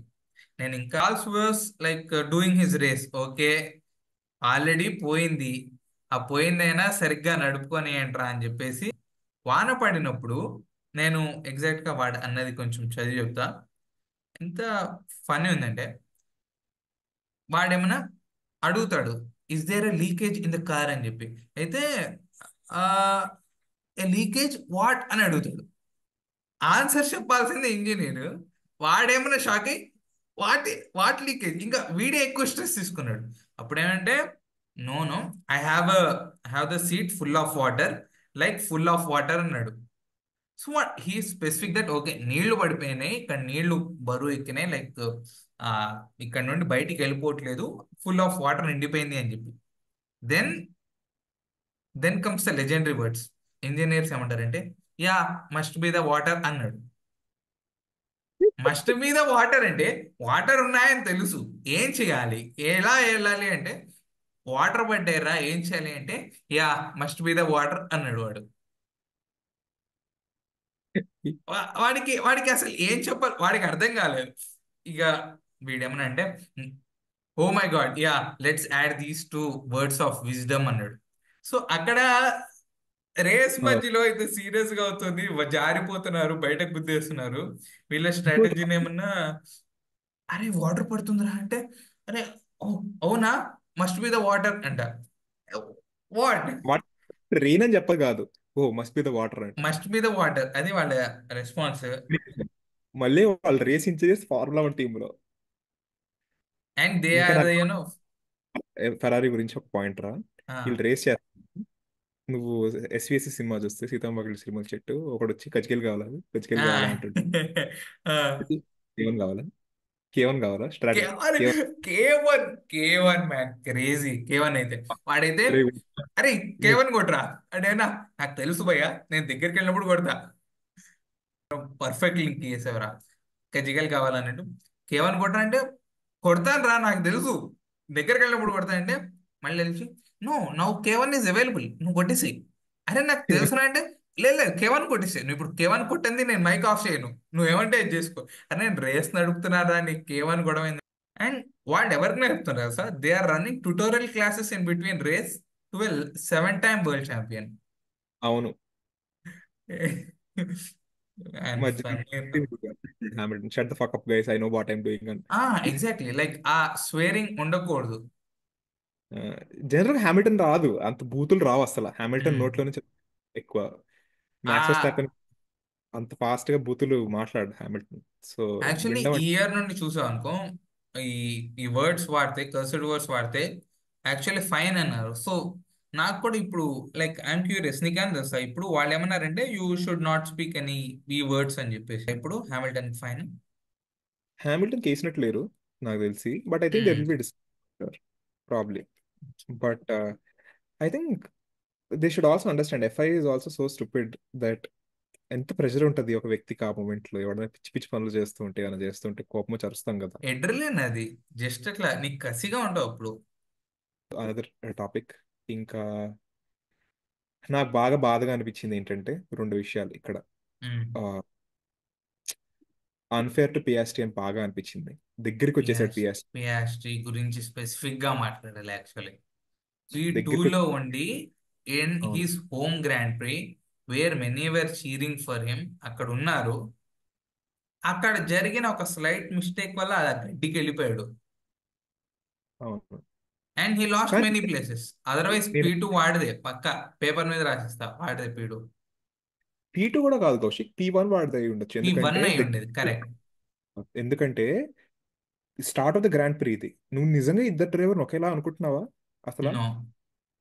నేను ఇంకా ఆల్స్ was like doing his race, okay already పోయింది, ఆ పోయిందైనా సరిగ్గా నడుపుకొని ఏంట్రా అని చెప్పేసి వాన పడినప్పుడు నేను ఎగ్జాక్ట్ గా వాడు అన్నది కొంచెం చదివి చెప్తా. ఎంత ఫనీ ఉందంటే, వాడేమన్నా అడుగుతాడు, is there a leakage in the car అని చెప్పి. అయితే ఆ లీకేజ్ వాట్ అని అడుగుతాడు. ఆన్సర్ చెప్పాల్సింది ఇంజనీర్. వాడేమన్నా షాక్ అయ్యి వాట్ వాట్ లీకేజ్, ఇంకా వీడే ఎక్కువ స్ట్రెస్ తీసుకున్నాడు. అప్పుడేమంటే, no no, I have the seat full of water, like full of water అన్నాడు. So what he specific that, okay నీళ్లు పడిపోయినాయి ఇక్కడ, నీళ్లు బరువు ఎక్కినాయి, లైక్ ఆ ఇక్కడ నుండి బయటికి వెళ్ళిపోవట్లేదు, ఫుల్ ఆఫ్ వాటర్ నిండిపోయింది అని చెప్పి. Then then comes the legendary words. Engineers ఏమంటారంటే, yeah must be the water అన్నాడు. మస్ట్ మీద వాటర్ అంటే వాటర్ ఉన్నాయని తెలుసు, ఏం చేయాలి, ఎలా వెళ్ళాలి అంటే, వాటర్ పడ్డారా ఏం చేయాలి అంటే, yeah must be the water అన్నాడు వాడు. వాడికి వాడికి అసలు ఏం చెప్పాలి వాడికి అర్థం కాలేదు. ఇక వీడేమన్నా అంటే, oh my god yeah let's add these two words of wisdom అన్నాడు. సో అక్కడ రేస్ మధ్యలో అయితే సీరియస్ గా అవుతుంది, జారిపోతున్నారు, బయటకు గుద్దేస్తున్నారు. వీళ్ళ స్ట్రాటజీని ఏమన్నా, అరే వాటర్ పడుతుందిరా అంటే, అరే ఓ అవునా, మస్ట్ బి ద వాటర్ అంట. వాట్ వాట్ రెయిన్ అని చెప్పదు కాదు, ఓ మస్ట్ బి ద వాటర్ అంట. మస్ట్ బి ద వాటర్, అది వాళ్ళ రెస్పాన్స్. మళ్ళీ వాళ్ళు రేస్ ఇంచేసి ఫార్ములా 1 టీంలో. అండ్ దే ఇంకా ఆర్ నాకు యూనో. ఫెరారీ గురించి ఒక పాయింట్ రా. వీళ్ళు రేస్ చేస్తారు, నువ్వు ఎస్విఎస్ సినిమా చూస్తే, సీతాంబగుడి సినిమా చెట్టు ఒకడు వచ్చి కజ్జికాయలు కావాలా, కజ్జికాయలు కావాలా అంటాడు. కేవన్ కావాలా, కేవన్ కావాలా స్ట్రాటజీ. కేవన్ కేవన్ కేవన్ కేవన్ మ్యాన్ క్రేజీ కేవన్ అయితే. వాడైతే అరే కేవన్ కొట్రా అడేనా, నాకు తెలుసు భయ్యా, నేను దగ్గరికి వెళ్ళినప్పుడు కొడతా. పర్ఫెక్ట్ లింక్ చేసేవరా, కజ్జికాయలు కావాలన్నట్టు. కేవన్ కొట్రా అంటే, కొడతాను రా నాకు తెలుసు, దగ్గరికి వెళ్ళినప్పుడు కొడతా అంటే, మళ్ళీ తెలిసి నో నౌ కేవన్ ఈజ్ అవైలబుల్, నువ్వు కొట్టేసేయి. అరే నాకు తెలుసురా అంటే, లేదు లేదు కేవన్ కొట్టేసాయి, నువ్వు ఇప్పుడు కేవన్ కొట్టింది నేను మైక్ ఆఫ్ చేయను, నువ్వేమంటే అది చేసుకో. అరే నేను రేస్ నడుపుతున్నారా, నీకు కేవన్ గొడవ. అండ్ వాళ్ళు ఎవరికి నేర్పుతున్నారు sir, they are running tutorial classes in between race, 7 time world champion. అవును. అండ్ మధ్య funny. Hamilton shut the fuck up guys, I know what I'm doing అని. ఎగ్జాక్ట్లీ లైక్ ఆ స్వేరింగ్ ఉండకూడదు. జనరల్ హ్యామిల్టన్ రాదు, అంత బూతులు రావు అసలు హామిల్టన్ నోట్లోనే. ఎక్కువ. ఆ మ్యాక్స్ స్టాపెన్ అంత ఫాస్ట్ గా బూతులు మాట్లాడు హామిల్టన్. సో యాక్చువల్లీ విండం ఈ ఇయర్ నుండి చూసావు అనుకో, ఈ ఈ వర్డ్స్ వాడితే, కర్స్డ్ వర్డ్స్ వాడితే యాక్చువల్లీ ఫైన్ అన్నారు. సో నాకు కూడా ఇప్పుడు లైక్ ఐఎమ్ క్యూరియస్, నీకేం తెలుసా ఇప్పుడు వాళ్ళు ఏమన్నారంటే you should not speak any ఈ వర్డ్స్ అని చెప్పేసి ఇప్పుడు హామిల్టన్ ఫైన్. హామిల్టన్ కేసినట్టు లేరు నాకు తెలిసి, but I think there will be discussion probably. But I think they should also understand FI is also so stupid that ఎంత ప్రెషర్ ఉంటుంది ఒక వ్యక్తికి ఆ మూమెంట్ లో, ఎవరైనా పిచ్చి పిచ్చి పనులు చేస్తూ ఉంటే, ఏమైనా చేస్తుంటే కోపం వచ్చి అరుస్తాం కదా. ఎడ్రలిన్ అది జస్ట్ అట్లా నీకు కసిగా ఉంటావు అప్పుడు. Another topic. ఇంకా నాకు బాగా బాధగా అనిపించింది ఏంటంటే రెండు విషయాలు ఇక్కడ. అన్ఫేర్ టు పియాస్టీ అని బాగా అనిపించింది. దగ్గరికి వచ్చేసాడు పియాస్టీ. పియాస్ట్రీ గురించి స్పెసిఫిక్ గా మాట్లాడాలి యాక్చువల్లీ. P2 దగ్గరికి లో ఉండి ఇన్ అవును. His home grand prix where many were cheering for him అక్కడ ఉన్నారు. అక్కడ జరిగిన ఒక స్లైట్ మిస్టేక్ వల్ల ఆ గడ్డికి వెళ్ళిపోయాడు. అవును. అండ్ హీ లాస్ట్ కానీ మెనీ ప్లేసెస్. అదర్వైజ్ నేను P2 వాడిదే పక్క, పేపర్ మీద రాసిస్తా వాడిదే P2. P2 కూడా కాదు కౌశిక్, P1 వాడిదై ఉండొచ్చు. P1 ఎందుకంటే అయి ఉండేది కరెక్ట్. ఎందుకంటే start of the grand pre ఇది. నువ్వు నిజంగా ఇద్దరు డ్రైవర్ ఒకేలా అనుకుంటున్నావా అసలు? నో.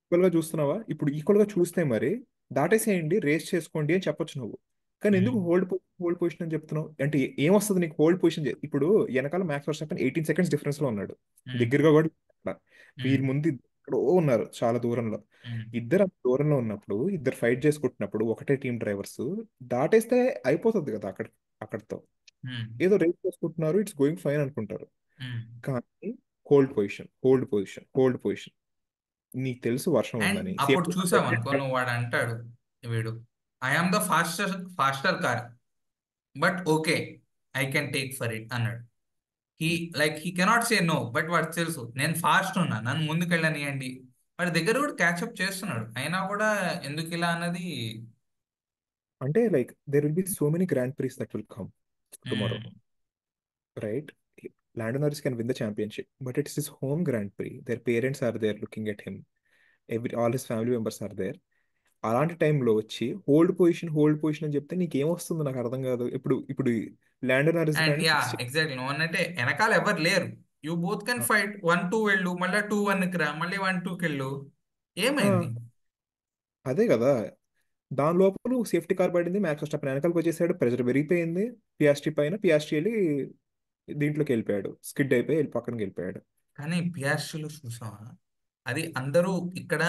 ఈక్వల్ గా చూస్తున్నావా? ఇప్పుడు ఈక్వల్ గా చూస్తే మరి దాటేసేయండి, రేస్ చేసుకోండి అని చెప్పొచ్చు నువ్వు. కానీ ఎందుకు హోల్డ్ పొజిషన్ అని చెప్తున్నావు? అంటే ఏమొస్తుంది నీకు హోల్డ్ పొజిషన్? ఇప్పుడు వెనకాల మ్యాక్స్ వర్స్టాపెన్ 18 సెకండ్స్ డిఫరెన్స్ లో ఉన్నాడు. దగ్గరగా కూడా లేడు. వీరి ముందు ఎక్కడో ఉన్నారు చాలా దూరంలో. ఇద్దరు అంత దూరంలో ఉన్నప్పుడు, ఇద్దరు ఫైట్ చేసుకుంటున్నప్పుడు, ఒకటే టీం డ్రైవర్స్ దాటేస్తే అయిపోతుంది కదా అక్కడ, అక్కడతో. ఏదో రేస్ చేసుకుంటున్నారు, ఇట్స్ గోయింగ్ ఫైన్ అనుకుంటారు. కానీ హోల్డ్ పొజిషన్. నీకు తెలుసు వర్షం అండ్ ఉందని, అప్పుడు సేఫ్టీ చూసావనుకో నువ్వు వాడు అంటాడు వీడు, I am the faster car but okay I can take for it అన్నాడు. He like he cannot say no, but వాడు తెలుసు నేను ఫాస్ట్ ఉన్నా నన్ను ముందుకెళ్ళనియండి. వాడి దగ్గర కూడా క్యాచప్ చేస్తున్నాడు అయినా కూడా ఎందుకు ఇలా అన్నది. అంటే like there will be so many grand prix that will come tomorrow, hmm. Right? Lando Norris can win the championship, but it's his home Grand Prix. Their parents are there looking at him. All his family members are there. అలాంటి టైంలో వచ్చి hold position అని చెప్తే నీకేం వస్తుంది నాకు అర్థం కాదు. ఇప్పుడు ఇప్పుడు ల్యాండో నారిస్ అండ్ కానీ యా 60. ఎగ్జాక్ట్లీ నువ్వు అన్నట్టే వెనకాల ఎవరు లేరు. యూ బోత్ కెన్ ఫైట్ 1-2 వెళ్ళు మళ్ళీ 2-1కి రా మళ్ళీ 1-2కి వెళ్ళు. ఏమైంది? అదే కదా. దాని లోపల సేఫ్టీ కార్ పడింది, మ్యాక్స్ వెస్టాపెన్ వెనకాలకి వచ్చేసాడు, ప్రెజర్ పెరిగిపోయింది పియాస్ట్రీ పైన. పియాస్ట్రీ వెళ్ళి దీంట్లోకి వెళ్ళిపోయాడు, స్కిడ్ అయిపోయి వెళ్ళి పక్కనకి వెళ్ళిపోయాడు. కానీ పియాస్ట్రీలో చూసావా, అది అందరూ ఇక్కడ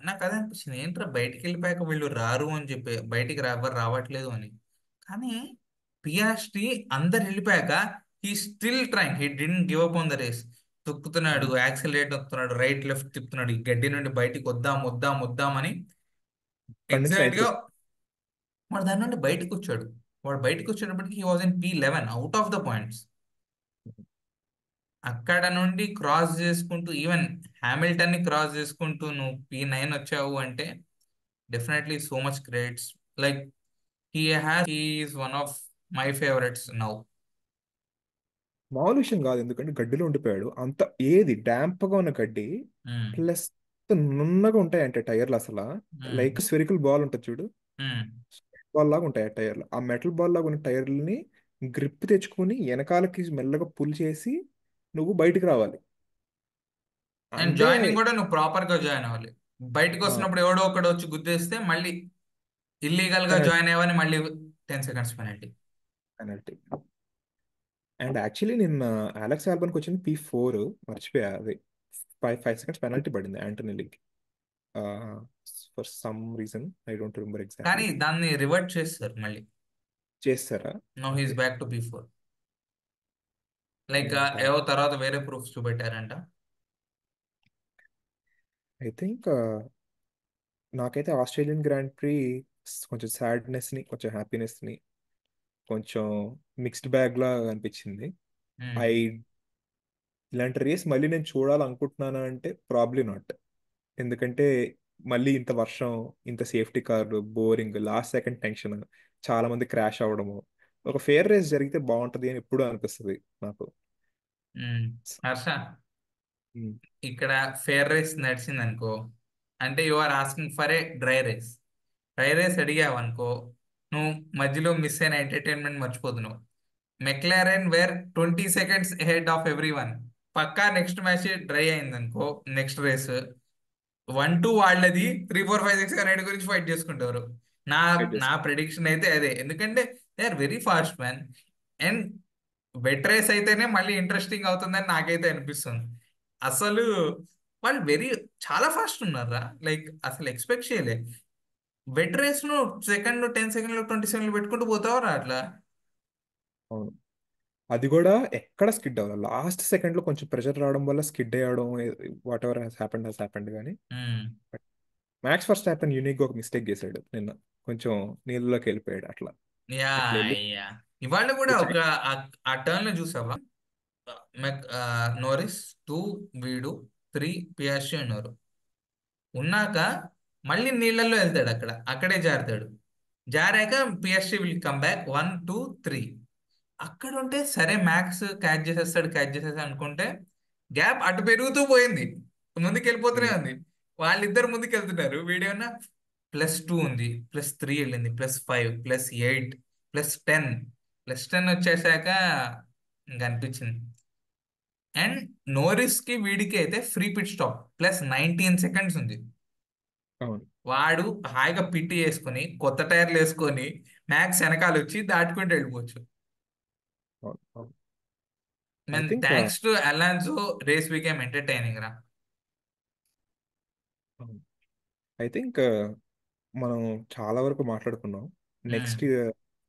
నాకు అదే అనిపించింది, ఏంట్రా బయటికి వెళ్ళిపోయాక వీళ్ళు రారు అని చెప్పి బయటికి ఎవరు రావట్లేదు అని. కానీ పియాస్ట్రీ అందరు వెళ్ళిపోయాక he still trying, he didn't give up on the race. తొక్కుతున్నాడు, యాక్సిలరేట్ తొక్కుతున్నాడు, రైట్ లెఫ్ట్ తిప్పుతున్నాడు, ఈ గడ్డి నుండి బయటికి వద్దాం వద్దాం వద్దాం అని. అక్కడి నుంచి ఎగ్జాక్ట్ నైన్త్ గా వాడు దాని నుండి బయటకు వచ్చాడు. వాడు బయటకు వచ్చేటప్పటికి he was in P11 out of the points. అక్కడ నుండి క్రాస్ చేసుకుంటూ ఈవెన్ హామిల్టన్ ని క్రాస్ చేసుకుంటూ నువ్వు P9 వచ్చావు అంటే definitely so much greats. Like he is one of my favourites now. మామూలు విషయం కాదు, ఎందుకంటే గడ్డిలో ఉండిపోయాడు. అంత ఏది డ్యాంప్గా ఉన్న గడ్డి ప్లస్ నున్నగా ఉంటాయంటే టైర్లు అసలు. లైక్ స్పెరికల్ బాల్ ఉంటుంది చూడు, బాల్ లాగా ఉంటాయి ఆ టైర్లు. ఆ మెటల్ బాల్ లాగా ఉన్న టైర్లని గ్రిప్ తెచ్చుకొని వెనకాలకి మెల్లగా పుల్ చేసి నువ్వు బయటికి రావాలి. అండ్ అంటే జాయినింగ్ కూడా నువ్వు ప్రాపర్ గా జాయిన్ అవ్వాలి. బయటకు వస్తున్నప్పుడు ఎవడో ఒకడు వచ్చి గుద్దేస్తే మళ్ళీ ఇల్లీగల్ గా పెనల్టీ. జాయిన్ అయ్యవని మళ్ళీ 10 seconds penalty. Penalty. And actually నిన్న అలెక్స్ ఆల్బన్కి వచ్చింది P4, మర్చిపోయా అది. 5 సెకండ్స్ పెనల్టీ పడింది యాంటోనీకి for some reason, I don't remember కానీ ఎగ్జాక్ట్లీ. దాన్ని రివర్ట్ చేస్తారు మళ్ళీ. చేస్తారా? No he's okay. Back to P4. Like ఏమో ఏవో తర్వాత వేరే ప్రూఫ్స్ చూపెట్టారంట. ఐ థింక్ నాకైతే ఆస్ట్రేలియన్ గ్రాండ్ ప్రీ కొంచెం సాడ్నెస్ ని, కొంచెం హ్యాపీనెస్ ని, కొంచెం మిక్స్డ్ బ్యాగ్ లా అనిపించింది. ఐ ఇలాంటి రేస్ మళ్ళీ నేను చూడాలనుకుంటున్నాను అంటే ప్రాబ్లీ నాట్. ఎందుకంటే మళ్ళీ ఇంత వర్షం, ఇంత సేఫ్టీ కార్లు, బోరింగ్, లాస్ట్ సెకండ్ టెన్షన్, చాలా మంది క్రాష్ అవ్వడము. ఒక ఫేర్ రేస్ జరిగితే బాగుంటది అని ఎప్పుడూ అనిపిస్తుంది నాకు. హర్ష, ఉమ్. ఇక్కడ ఫేర్ రేస్ నడిచింది అనుకో అంటే you are asking for a dry race. Dry race అడిగావు అనుకో, నువ్వు మధ్యలో మిస్ అయిన ఎంటర్టైన్మెంట్ మర్చిపోతున్నావు. McLaren were 20 seconds head of everyone. పక్కా నెక్స్ట్ మ్యాచ్ డ్రై అయింది అనుకో, నెక్స్ట్ రేస్ 1-2 వాళ్ళది, 3-4-5-6 అనేది గురించి ఫైట్ చేసుకుంటారు. నా ఫైట్ నా ప్రెడిక్షన్ అయితే అదే, ఎందుకంటే they are very fast man. And wet race అయితేనే మళ్ళీ ఇంట్రెస్టింగ్ అవుతుందని నాకైతే అనిపిస్తుంది. అసలు వాళ్ళు చాలా ఫాస్ట్ ఉన్నారా, లైక్ అసలు ఎక్స్పెక్ట్ చేయలే. వెట్ రేస్ ను సెకండ్ 10 సెకండ్లు 20 సెకండ్లు పెట్టుకుంటూ పోతావరా అట్లా. చేసుకుంటాం. అది కూడా ఎక్కడ స్కిడ్ అవ్వాలి, లాస్ట్ సెకండ్ లో కొంచెం ప్రెషర్ రావడం వల్ల స్కిడ్ అయ్యడం, వాట్ ఎవర్ హ్యాస్ హ్యాపెండ్ కానీ. Hmm. Max first happen unique గా ఒక మిస్టేక్ చేశాడు నిన్న. కొంచెం నీళ్ళలోకి వెళ్ళిపోయాడు అట్లా. యా అట్లా వెళ్ళి యా ఇవాళ కూడా which ఒక ఆ టర్న్ లో చూసావా, నోరిస్ 2, వీడు 3, పియాస్ట్రీ ఉన్నారు. ఉన్నాక మళ్ళీ నీళ్ళల్లో వెళ్తాడు, అక్కడే జారుతాడు. జారాక పిఎస్సి విల్ కమ్ బ్యాక్ 1, 2, 3. అక్కడ ఉంటే సరే మ్యాక్స్ క్యాచ్ చేసేస్తాడు అనుకుంటే, గ్యాప్ అటు పెరుగుతూ పోయింది, ముందుకు వెళ్ళిపోతూనే ఉంది. వాళ్ళిద్దరు ముందుకు వెళ్తున్నారు, వీడేమన్నా +2 ఉంది, +3 వెళ్ళింది, +5, +8, +10. +10 వచ్చేసాక ఇంకా అనిపించింది. అండ్ నోరిస్ కి వీడికి అయితే ఫ్రీ పిట్ స్టాప్ +19 seconds ఉంది. అవును, వాడు హాయిగా పిట్టి వేసుకొని కొత్త టైర్లు వేసుకొని మ్యాక్స్ వెనకాల వచ్చి దాటుకుంటూ వెళ్ళిపోవచ్చు. అవును, అవును. I mean think thanks to Alonso race became entertaining రా. ఐ థింక్ మనం చాలా వరకు మాట్లాడుకున్నాం. మ్మ్. నెక్స్ట్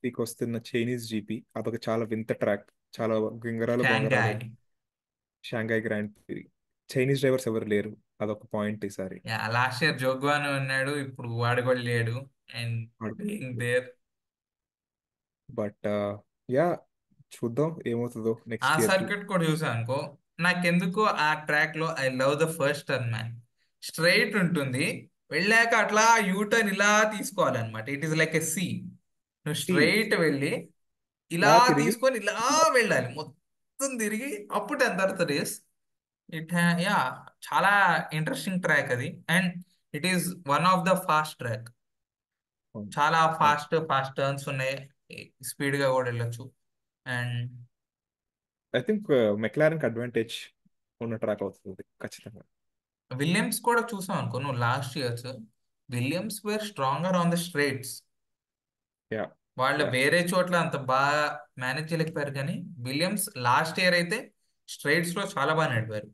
వీక్ వస్తున్న చైనీస్ జీపీ అదొక చాలా వింత ట్రాక్. చాలా గింగరాలు బొంగరాలు. Shanghai. Shanghai Grand Prix. Chinese drivers ఎవరు లేరు, అదొక పాయింట్ ఈసారి. లాస్ట్ ఇయర్ జోగ్వాన్ ఉన్నాడు, ఇప్పుడు వాడు కూడా లేడు. And being there. But yeah, చూద్దాం ఏమవుతుందో ఆ నెక్స్ట్ ఇయర్ కి. సర్క్యూట్ కూడా చూసాను అనుకో, నాకెందుకు ఆ ట్రాక్ లో I love the first turn man. Straight ఉంటుంది, వెళ్ళాక అట్లా యూటర్న్ ఇలా తీసుకోవాలన్నమాట. It is like a C. నువ్వు స్ట్రైట్ వెళ్ళి ఇలా ఇలా తిరిగి తీసుకొని ఇలా వెళ్ళాలి, మొత్తం తిరిగి అప్పుడు దాని తర్వాత రేస్. యా, చాలా ఇంట్రెస్టింగ్ ట్రాక్ అది. And it is one of the fast track. చాలా ఫాస్ట్ ఫాస్ట్ టర్న్స్ ఉన్నాయి, స్పీడ్ గా కూడా వెళ్ళొచ్చు. And I think McLaren advantage ఉన్న ట్రాక్ అవుతుంది ఖచ్చితంగా. విలియమ్స్ కూడా చూసాం అనుకో నువ్వు, last years Williams were stronger on the straights. Yeah, వాళ్ళ యా. వేరే చోట్ల అంత బాగా మేనేజ్ చేయలేకపోయారు, కానీ విలియమ్స్ లాస్ట్ ఇయర్ అయితే స్ట్రైట్స్ లో చాలా బాగా నడిపారు.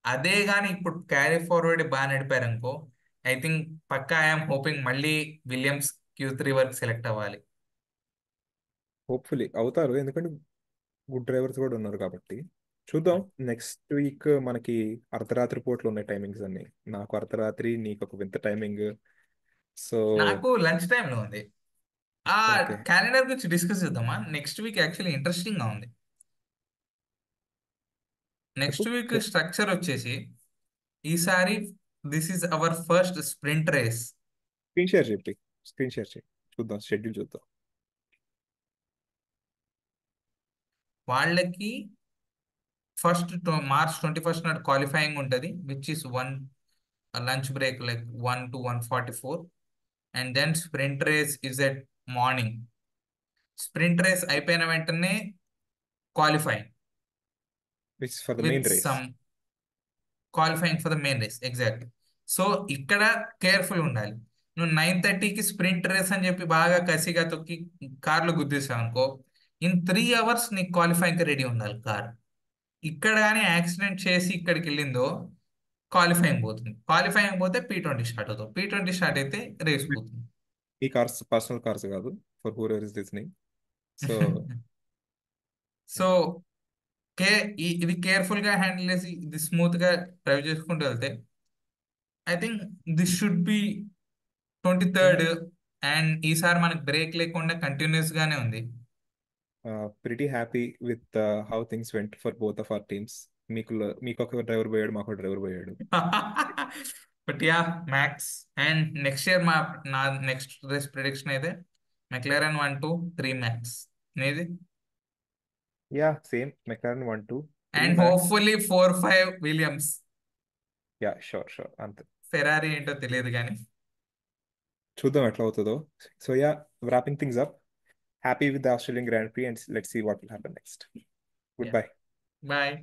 అదే కానీ ఇప్పుడు క్యారీ ఫార్వర్డ్ బాగా నడిపారు అనుకో, ఐ థింక్ పక్కా ఐఎమ్ హోపింగ్ మళ్ళీ విలియమ్స్ Q3 వరకు సెలెక్ట్ అవ్వాలి. హోప్ఫుల్లీ అవుతారు, ఎందుకంటే గుడ్ డ్రైవర్స్ కూడా ఉన్నారు కాబట్టి. చూద్దాం. నెక్స్ట్ వీక్ మనకి అర్ధరాత్రి పూట్లు ఉన్నాయి టైమింగ్స్ అన్ని. నాకు అర్ధరాత్రి, నీకు ఒక వింత టైమింగ్. సో నాకు లంచ్ టైంలో ఉంది. ఆ ఓకే. క్యాలెండర్ గురించి డిస్కస్ చేద్దామా, నెక్స్ట్ వీక్ యాక్చువల్లీ ఇంట్రెస్టింగ్ గా ఉంది. చెప్పు. నెక్స్ట్ వీక్ స్ట్రక్చర్ వచ్చేసి, ఈసారి this is our first sprint race. Screen share చెప్పి, స్క్రీన్ షేర్ చేయి, చూద్దాం షెడ్యూల్ చూద్దాం. వాళ్ళకి ఫస్ట్ March 21 నాడు క్వాలిఫైయింగ్ ఉంటుంది, which is one lunch break like 1 to 1:44. And then sprint race is at morning. Sprint race అయిపోయిన వెంటనే qualifying which for the with main race. Some qualifying for the main race, exactly. So ఇక్కడ careful ఉండాలి. నువ్వు 9:30కి sprint race అని చెప్పి బాగా కసిగా తొక్కి కార్లు గుద్దేసావు అనుకో, ఇన్ 3 hours నీకు క్వాలిఫైయింగ్ రెడీ ఉండాలి కార్. ఇక్కడ కానీ యాక్సిడెంట్ చేసి ఇక్కడికి వెళ్ళిందో, క్వాలిఫైయింగ్ పోతుంది. క్వాలిఫైయింగ్ పోతే P20 స్టార్ట్ అవుతుంది, P20 స్టార్ట్ అయితే రేస్ పోతుంది. ఈ కార్స్ పర్సనల్ కార్స్ కాదు, for who're ever is listening. So so ఇది కేర్ఫుల్ గా హ్యాండిల్ చేసి ఇది స్మూత్ గా డ్రైవ్ చేసుకుంటూ వెళ్తే, I think this should be 23rd. And ఈసారి మనకి బ్రేక్ లేకుండా కంటిన్యూస్ గానే ఉంది. Pretty happy with how things went for both of our teams. మీకు ఒక డ్రైవర్ పోయాడు, మాకు ఒక డ్రైవర్ పోయాడు. But yeah, max. And next year నా నెక్స్ట్ రేస్ ప్రిడిక్షన్ అయితే మెక్లారెన్ 1, 2, 3 మ్యాక్స్. నీది? Yeah, same McLaren 1, 2, 3 and Max. Hopefully 4, 5 Williams. Yeah, sure sure అంతే. ఫెరారీ ఏంటో తెలియదు కానీ. చూద్దాం ఎట్లా అవుతుందో. So yeah, wrapping things up. Happy with the Australian Grand Prix, and let's see what will happen next. Yeah. Goodbye. Bye.